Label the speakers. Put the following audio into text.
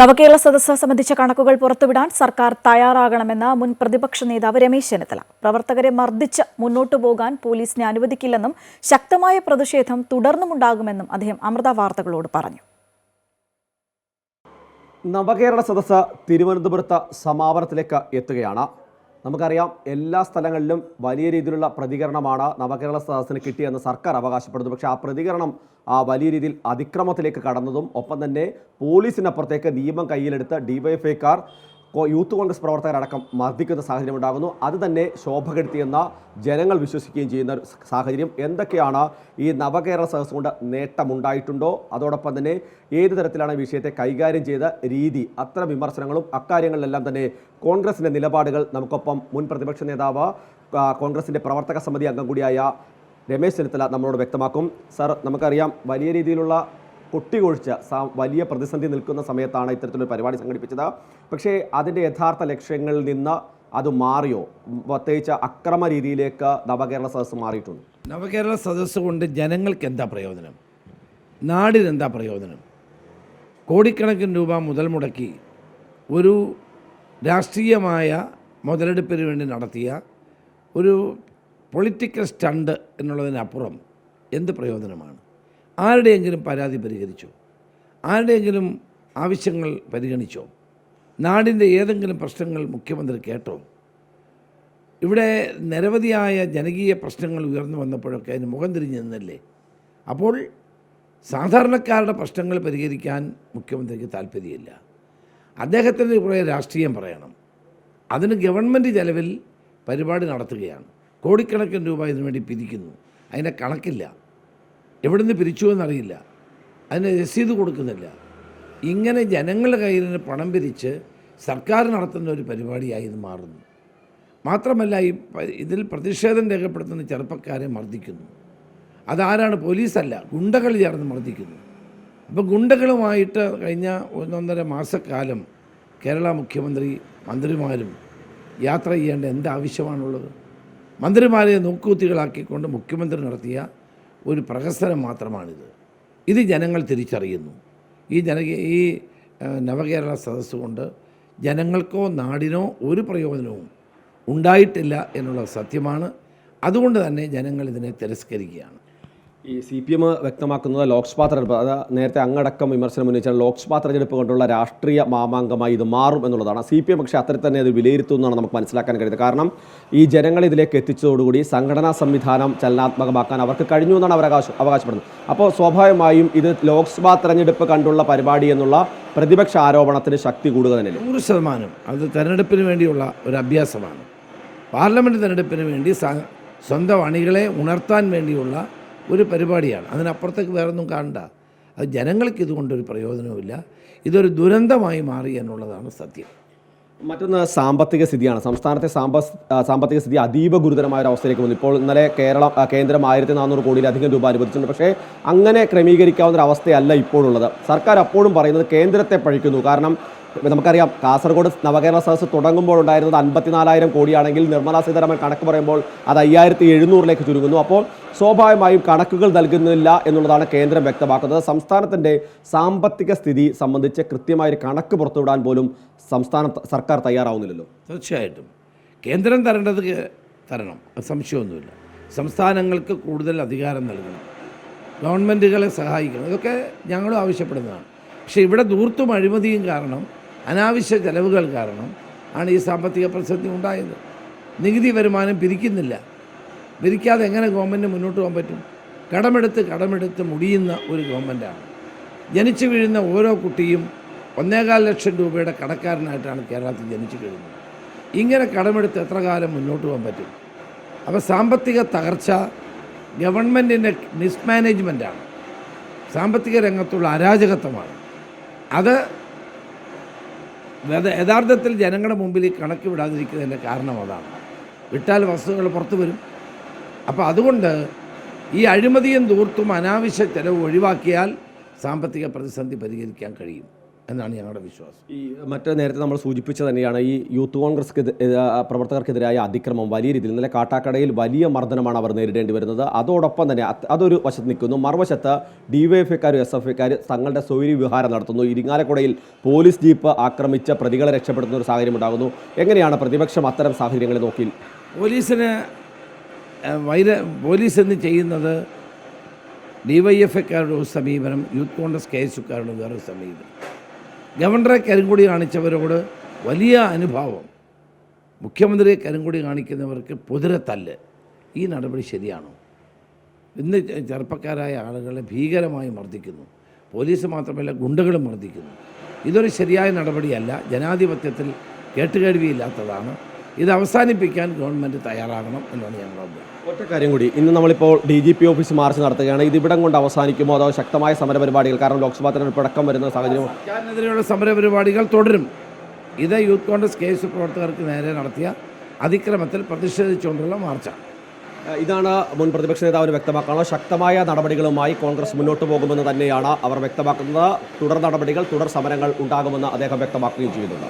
Speaker 1: നവകേരള സദസ്സ് സംബന്ധിച്ച കണക്കുകൾ പുറത്തുവിടാൻ സർക്കാർ തയ്യാറാകണമെന്ന് മുൻ പ്രതിപക്ഷ നേതാവ് രമേശ് ചെന്നിത്തല. പ്രവർത്തകരെ മർദ്ദിച്ച് മുന്നോട്ടു പോകാൻ പോലീസിനെ അനുവദിക്കില്ലെന്നും ശക്തമായ പ്രതിഷേധം തുടർന്നുമുണ്ടാകുമെന്നും അദ്ദേഹം അമൃത വാർത്തകളോട് പറഞ്ഞു.
Speaker 2: നവകേരള സദസ്സ് തിരുവനന്തപുരത്ത് സമാപനത്തിലേക്ക് എത്തുകയാണ്. നമുക്കറിയാം, എല്ലാ സ്ഥലങ്ങളിലും വലിയ രീതിയിലുള്ള പ്രതികരണമാണ് നവകേരള സദസ്സിന് കിട്ടിയെന്ന് സർക്കാർ അവകാശപ്പെടുന്നു. പക്ഷേ ആ പ്രതികരണം വലിയ രീതിയിൽ അതിക്രമത്തിലേക്ക് കടന്നതും ഒപ്പം തന്നെ പോലീസിനപ്പുറത്തേക്ക് നിയമം കയ്യിലെടുത്ത് ഡിവൈഎഫ്ഐക്കാർ യൂത്ത് കോൺഗ്രസ് പ്രവർത്തകരടക്കം മർദ്ദിക്കുന്ന സാഹചര്യം ഉണ്ടാകുന്നു. അത് തന്നെ ശോഭകെടുത്തിയെന്ന ജനങ്ങൾ വിശ്വസിക്കുകയും ചെയ്യുന്ന സാഹചര്യം. എന്തൊക്കെയാണ് ഈ നവകേരള സദസ്സ് കൊണ്ട് നേട്ടമുണ്ടായിട്ടുണ്ടോ, അതോടൊപ്പം തന്നെ ഏത് തരത്തിലാണ് വിഷയത്തെ കൈകാര്യം ചെയ്ത രീതി, അത്തരം വിമർശനങ്ങളും അക്കാര്യങ്ങളിലെല്ലാം തന്നെ കോൺഗ്രസിൻ്റെ നിലപാടുകൾ നമുക്കൊപ്പം മുൻ പ്രതിപക്ഷ നേതാവ് കോൺഗ്രസിൻ്റെ പ്രവർത്തക സമിതി അംഗം കൂടിയായ രമേശ് ചെന്നിത്തല നമ്മളോട് വ്യക്തമാക്കും. സർ, നമുക്കറിയാം, വലിയ രീതിയിലുള്ള കൊട്ടികൊഴിച്ച് വലിയ പ്രതിസന്ധി നിൽക്കുന്ന സമയത്താണ് ഇത്തരത്തിലൊരു പരിപാടി സംഘടിപ്പിച്ചത്. പക്ഷേ അതിൻ്റെ യഥാർത്ഥ ലക്ഷ്യങ്ങളിൽ നിന്ന് അത് മാറിയോ? പ്രത്യേകിച്ച് അക്രമ രീതിയിലേക്ക് നവകേരള സദസ്സ് മാറിയിട്ടുണ്ട്.
Speaker 3: നവകേരള സദസ്സ് കൊണ്ട് ജനങ്ങൾക്ക് എന്താ പ്രയോജനം? നാടിനെന്താ പ്രയോജനം? കോടിക്കണക്കിന് രൂപ മുതൽ മുടക്കി ഒരു രാഷ്ട്രീയമായ മുതലെടുപ്പിന് വേണ്ടി നടത്തിയ ഒരു പൊളിറ്റിക്കൽ സ്റ്റണ്ട് എന്നുള്ളതിനപ്പുറം എന്ത് പ്രയോജനമാണ്? ആരുടെയെങ്കിലും പരാതി പരിഹരിച്ചോ? ആരുടെയെങ്കിലും ആവശ്യങ്ങൾ പരിഗണിച്ചോ? നാടിൻ്റെ ഏതെങ്കിലും പ്രശ്നങ്ങൾ മുഖ്യമന്ത്രി കേട്ടോ? ഇവിടെ നിരവധിയായ ജനകീയ പ്രശ്നങ്ങൾ ഉയർന്നു വന്നപ്പോഴൊക്കെ അതിന് മുഖം തിരിഞ്ഞു നിന്നല്ലേ? അപ്പോൾ സാധാരണക്കാരുടെ പ്രശ്നങ്ങൾ പരിഹരിക്കാൻ മുഖ്യമന്ത്രിക്ക് താല്പര്യമില്ല. അദ്ദേഹത്തിന് കുറേ രാഷ്ട്രീയം പറയണം. അതിന് ഗവൺമെൻറ് ചെലവിൽ പരിപാടി നടത്തുകയാണ്. കോടിക്കണക്കിന് രൂപ ഇതിനുവേണ്ടി പിരിക്കുന്നു. അതിൻ്റെ കണക്കില്ല. എവിടുന്ന് പിരിച്ചു എന്നറിയില്ല. അതിന് രസീത് കൊടുക്കുന്നില്ല. ഇങ്ങനെ ജനങ്ങളുടെ കയ്യിൽ നിന്ന് പണം പിരിച്ച് സർക്കാർ നടത്തുന്ന ഒരു പരിപാടിയായി ഇത് മാറുന്നു. മാത്രമല്ല, ഇതിൽ പ്രതിഷേധം രേഖപ്പെടുത്തുന്ന ചെറുപ്പക്കാരെ മർദ്ദിക്കുന്നു. അതാരാണ്? പോലീസല്ല, ഗുണ്ടകൾ ചേർന്ന് മർദ്ദിക്കുന്നു. അപ്പോൾ ഗുണ്ടകളുമായിട്ട് കഴിഞ്ഞ 1.5 മാസക്കാലം കേരള മുഖ്യമന്ത്രി മന്ത്രിമാരും യാത്ര ചെയ്യേണ്ട എന്താവശ്യമാണുള്ളത്? മന്ത്രിമാരെ നോക്കുകുത്തികളാക്കിക്കൊണ്ട് മുഖ്യമന്ത്രി നടത്തിയ ഒരു പ്രഹസനം മാത്രമാണിത്. ഇത് ജനങ്ങൾ തിരിച്ചറിയുന്നു. ഈ നവകേരള സദസ്സ് കൊണ്ട് ജനങ്ങൾക്കോ നാടിനോ ഒരു പ്രയോജനവും ഉണ്ടായിട്ടില്ല എന്നുള്ളത് സത്യമാണ്. അതുകൊണ്ട് തന്നെ ജനങ്ങൾ ഇതിനെ തിരസ്കരിക്കുകയാണ്.
Speaker 2: ഈ CPM വ്യക്തമാക്കുന്നത് ലോക്സഭാ തെരഞ്ഞെടുപ്പ്, അത് നേരത്തെ അങ്ങടക്കം വിമർശനം ഉന്നയിച്ച ലോക്സഭാ തെരഞ്ഞെടുപ്പ് കൊണ്ടുള്ള രാഷ്ട്രീയ മാമാങ്കമായി ഇത് മാറും എന്നുള്ളതാണ്. CPM പക്ഷേ അത്തരത്തിൽ തന്നെ അത് വിലയിരുത്തുന്നതാണ് നമുക്ക് മനസ്സിലാക്കാൻ കഴിയുന്നത്. കാരണം ഈ ജനങ്ങൾ ഇതിലേക്ക് എത്തിച്ചതോടുകൂടി സംഘടനാ സംവിധാനം ചലനാത്മകമാക്കാൻ അവർക്ക് കഴിഞ്ഞു എന്നാണ് അവർ അവകാശപ്പെടുന്നത്. അപ്പോൾ സ്വാഭാവികമായും ഇത് ലോക്സഭാ തെരഞ്ഞെടുപ്പ് കണ്ടുള്ള പരിപാടി എന്നുള്ള പ്രതിപക്ഷ ആരോപണത്തിന് ശക്തി കൂടുക തന്നെ.
Speaker 3: 100% അത് തെരഞ്ഞെടുപ്പിന് വേണ്ടിയുള്ള ഒരു അഭ്യാസമാണ്. പാർലമെൻറ്റ് തെരഞ്ഞെടുപ്പിന് വേണ്ടി സ്വന്തം അണികളെ ഉണർത്താൻ വേണ്ടിയുള്ള ഒരു പരിപാടിയാണ്. അതിനപ്പുറത്തേക്ക് വേറൊന്നും കാണണ്ട. അത് ജനങ്ങൾക്ക് ഇതുകൊണ്ടൊരു പ്രയോജനവുമില്ല. ഇതൊരു ദുരന്തമായി മാറി എന്നുള്ളതാണ് സത്യം.
Speaker 2: മറ്റൊന്ന് സാമ്പത്തിക സ്ഥിതിയാണ്. സംസ്ഥാനത്തെ സാമ്പത്തിക സ്ഥിതി അതീവ ഗുരുതരമായ ഒരു അവസ്ഥയിലേക്ക് വന്നു. ഇപ്പോൾ ഇന്നലെ കേന്ദ്രം 1400 കോടിയിലധികം രൂപ അനുവദിച്ചിട്ടുണ്ട്. പക്ഷേ അങ്ങനെ ക്രമീകരിക്കാവുന്ന ഒരു അവസ്ഥയല്ല ഇപ്പോഴുള്ളത്. സർക്കാർ അപ്പോഴും പറയുന്നത് കേന്ദ്രത്തെ പഴിക്കുന്നു. കാരണം നമുക്കറിയാം, കാസർഗോഡ് നവകേരള സദസ്സ് തുടങ്ങുമ്പോൾ ഉണ്ടായിരുന്നത് 54,000 കോടിയാണെങ്കിൽ നിർമ്മലാ സീതാരാമൻ കണക്ക് പറയുമ്പോൾ അത് 5,700 ചുരുങ്ങുന്നു. അപ്പോൾ സ്വാഭാവികമായും കണക്കുകൾ നൽകുന്നില്ല എന്നുള്ളതാണ് കേന്ദ്രം വ്യക്തമാക്കുന്നത്. സംസ്ഥാനത്തിൻ്റെ സാമ്പത്തിക സ്ഥിതി സംബന്ധിച്ച് കൃത്യമായൊരു കണക്ക് പുറത്തുവിടാൻ പോലും സംസ്ഥാന സർക്കാർ തയ്യാറാവുന്നില്ലല്ലോ.
Speaker 3: തീർച്ചയായിട്ടും കേന്ദ്രം തരണം, സംശയമൊന്നുമില്ല. സംസ്ഥാനങ്ങൾക്ക് കൂടുതൽ അധികാരം നൽകണം, ഗവൺമെൻറ്റുകളെ സഹായിക്കണം. ഇതൊക്കെ ഞങ്ങളും ആവശ്യപ്പെടുന്നതാണ്. പക്ഷേ ഇവിടെ ധൂർത്തും അഴിമതിയും കാരണം, അനാവശ്യ ചെലവുകൾ കാരണം ആണ് ഈ സാമ്പത്തിക പ്രതിസന്ധി ഉണ്ടായത്. നികുതി വരുമാനം പിരിക്കുന്നില്ല. പിരിക്കാതെ എങ്ങനെ ഗവൺമെൻറ് മുന്നോട്ട് പോകാൻ പറ്റും? കടമെടുത്ത് മുടിയുന്ന ഒരു ഗവൺമെൻറ്റാണ്. ജനിച്ചു വീഴുന്ന ഓരോ കുട്ടിയും 1.25 ലക്ഷം രൂപയുടെ കടക്കാരനായിട്ടാണ് കേരളത്തിൽ ജനിച്ചു വീഴുന്നത്. ഇങ്ങനെ കടമെടുത്ത് എത്ര കാലം മുന്നോട്ട് പോകാൻ പറ്റും? അപ്പോൾ സാമ്പത്തിക തകർച്ച ഗവൺമെൻറ്റിൻ്റെ മിസ്മാനേജ്മെൻറ്റാണ്, സാമ്പത്തിക രംഗത്തുള്ള അരാജകത്വമാണ്. അത് യഥാർത്ഥത്തിൽ ജനങ്ങളുടെ മുമ്പിൽ കണക്ക് വിടാതിരിക്കുന്നതിൻ്റെ കാരണം അതാണ്. വിട്ടാൽ വസ്തുക്കൾ പുറത്തു വരും. അപ്പോൾ അതുകൊണ്ട് ഈ അഴിമതിയും ധൂർത്തും അനാവശ്യ ചെലവ് ഒഴിവാക്കിയാൽ സാമ്പത്തിക പ്രതിസന്ധി പരിഹരിക്കാൻ കഴിയും. എന്നാണ് ഞങ്ങളുടെ വിശ്വാസം.
Speaker 2: ഈ മറ്റേ നേരത്തെ നമ്മൾ സൂചിപ്പിച്ച തന്നെയാണ് ഈ യൂത്ത് കോൺഗ്രസ് പ്രവർത്തകർക്കെതിരായ അതിക്രമം വലിയ രീതിയിൽ ഇന്നലെ കാട്ടാക്കടയിൽ വലിയ മർദ്ദനമാണ് അവർ നേരിടേണ്ടി വരുന്നത്. അതോടൊപ്പം തന്നെ അതൊരു വശത്ത് നിൽക്കുന്നു. മറുവശത്ത് ഡിവൈഎഫ്ഐക്കാരും SFIക്കാർ തങ്ങളുടെ സ്വൈര്യ വിഹാരം നടത്തുന്നു. ഇരിങ്ങാലക്കുടയിൽ പോലീസ് ജീപ്പ് ആക്രമിച്ച പ്രതികളെ രക്ഷപ്പെടുത്തുന്ന ഒരു സാഹചര്യം ഉണ്ടാകുന്നു. എങ്ങനെയാണ് പ്രതിപക്ഷം അത്തരം സാഹചര്യങ്ങളെ നോക്കി?
Speaker 3: പോലീസ് എന്ന് ചെയ്യുന്നത് ഡിവൈഎഫ്ഐക്കാരുടെ ഒരു സമീപനം, യൂത്ത് കോൺഗ്രസ് KSUക്കാരുടെ വേറൊരു സമീപനം. ഗവർണറെ കരിങ്കൊടി കാണിച്ചവരോട് വലിയ അനുഭാവം, മുഖ്യമന്ത്രിയെ കരിങ്കൊടി കാണിക്കുന്നവർക്ക് പൊതുരെ തല്ല്. ഈ നടപടി ശരിയാണോ? ഇന്ന് ചെറുപ്പക്കാരായ ആളുകളെ ഭീകരമായി മർദ്ദിക്കുന്നു. പോലീസ് മാത്രമല്ല, ഗുണ്ടകളും മർദ്ദിക്കുന്നു. ഇതൊരു ശരിയായ നടപടിയല്ല. ജനാധിപത്യത്തിൽ കേട്ടുകേഴ്വിയില്ലാത്തതാണ്. ഇത് അവസാനിപ്പിക്കാൻ ഗവൺമെൻറ് തയ്യാറാകണം എന്നാണ് ഞങ്ങളുടെ അഭിപ്രായം.
Speaker 2: ഒറ്റ കാര്യം കൂടി, ഇന്ന് നമ്മളിപ്പോൾ DGP ഓഫീസ് മാർച്ച് നടത്തുകയാണ്. ഇതിവിടം കൊണ്ട് അവസാനിക്കുമോ അതോ ശക്തമായ സമരപരിപാടികൾ, കാരണം ലോക്സഭാ തെരഞ്ഞെടുപ്പ് അടക്കം വരുന്ന സാഹചര്യം,
Speaker 3: സർക്കാരിനെതിരെയുള്ള സമരപരിപാടികൾ തുടരും? ഇത് യൂത്ത് കോൺഗ്രസ് KSU പ്രവർത്തകർക്ക് നേരെ നടത്തിയ അതിക്രമത്തിൽ പ്രതിഷേധിച്ചുകൊണ്ടുള്ള മാർച്ചാണ്.
Speaker 2: ഇതാണ് മുൻ പ്രതിപക്ഷ നേതാവിന് വ്യക്തമാക്കുന്നത്. ശക്തമായ നടപടികളുമായി കോൺഗ്രസ് മുന്നോട്ട് പോകുമെന്ന് തന്നെയാണ് അവർ വ്യക്തമാക്കുന്നത്. തുടർ നടപടികൾ, തുടർ സമരങ്ങൾ ഉണ്ടാകുമെന്ന് അദ്ദേഹം വ്യക്തമാക്കുകയും ചെയ്യുന്നുണ്ട്.